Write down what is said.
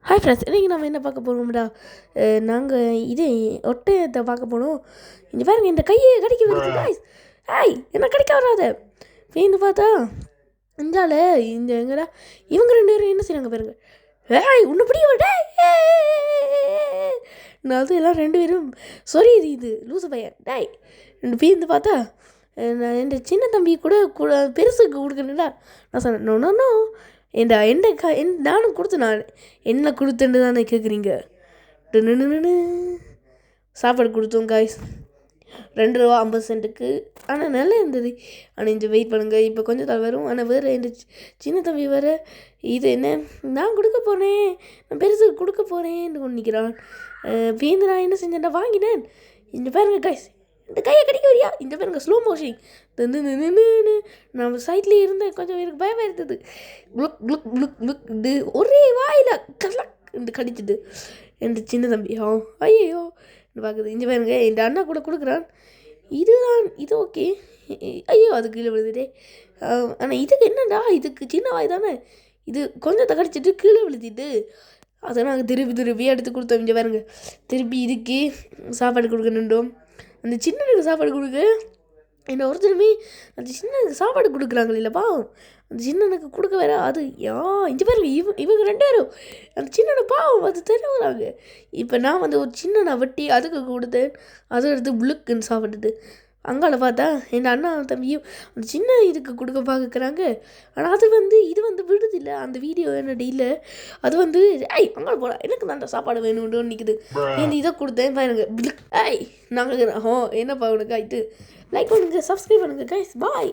Hi friends, இன்றைக்கி நம்ம என்ன பார்க்க போகிறோம்டா? நாங்கள் இது ஒட்டகத்தை பார்க்க போனோம். இங்கே பாருங்க, இந்த கையை கடிக்க வருது காய்ஸ். என்ன கடிக்க வராத வேந்து பார்த்தா இந்தால இந்த எங்கடா இவங்க ரெண்டு பேரும் என்ன செய்கிறாங்க பாருங்க. ஒன்று பிடிக்க மாட்டேன். நான் அது எல்லாம் ரெண்டு பேரும் இது லூசு பையன் ரெண்டு பேருந்து பார்த்தா நான் என் சின்ன தம்பி கூட பெருசுக்கு கொடுக்கணுடா. நான் சொன்னேன் நோ நானும் கொடுத்து நான் என்ன கொடுத்தேன்னு தானே கேட்குறீங்க. சாப்பாடு கொடுத்தோம் காய்ஸ், ₹2.50. ஆனால் நல்லா இருந்தது. ஆனால் இந்த வெயிட் பண்ணுங்கள், இப்போ கொஞ்சம் தான் வரும். ஆனால் வேறு என் சின்ன தம்பி வேறு இது என்ன நான் கொடுக்க போகிறேன், நான் பெருசுக்கு கொடுக்க போகிறேன்னு கொண்டு நிற்கிறான். பேருந்து நான் என்ன செஞ்சேன்டா வாங்கினேன். இந்த பாருங்க காய்ஸ், இந்த கையை கடிக்க வரியா? இந்த பாருங்க ஸ்லோ மோஷன். நம்ம சைட்லேயே இருந்தேன், கொஞ்சம் எனக்கு பயமாக இருந்தது. குளுக் குளுக் குளுக் குளுக் ஒரே வாயில் கலக் கடிச்சிட்டு என் சின்ன தம்பி ஐயோ பார்க்குது. இங்கே பாருங்க, என் அண்ணா கூட கொடுக்குறான். இது ஓகே. ஐயோ அது கீழே விழுதுட்டே. ஆனால் இதுக்கு என்னடா, இதுக்கு சின்ன வாய் தானே, இது கொஞ்சத்தை கடிச்சிட்டு கீழே விழுத்திட்டு அதை நாங்கள் திருப்பி எடுத்து கொடுத்தோம். இங்கே பாருங்க, திருப்பி இதுக்கு சாப்பாடு கொடுக்கணுன்றோம். அந்த சின்னனுக்கு சாப்பாடு கொடுக்க என்ன ஒருத்தருமே அந்த சின்னனுக்கு சாப்பாடு கொடுக்குறாங்களே இல்லைப்பா, அந்த சின்னனுக்கு கொடுக்க வேற அது இங்கே பாருங்க, இவங்க ரெண்டு பேரும் அந்த சின்னனை பாவம் அது தெரியுறாங்க. இப்போ நான் வந்து ஒரு சின்னனை வெட்டி அதுக்கு கொடுத்தேன், அதை எடுத்து புளுக்குன்னு சாப்பிட்டுட்டு அங்கால பார்த்தா என் அண்ணா தம்பியும் அந்த சின்ன இதுக்கு கொடுக்க பார்க்குறாங்க. ஆனால் இது வந்து விடுதில்லை, அந்த வீடியோ என்னடி இல்லை, அது வந்து அங்கால போடா எனக்கு தான் சாப்பாடு வேணும்னு நிற்குது. ஏன் இதை கொடுத்தேன் பாருங்க. நாங்கள் என்னப்பா உனக்கு ஆயிட்டு லைக் பண்ணுங்கள், சப்ஸ்கிரைப் பண்ணுங்கள் கைஸ். பாய்.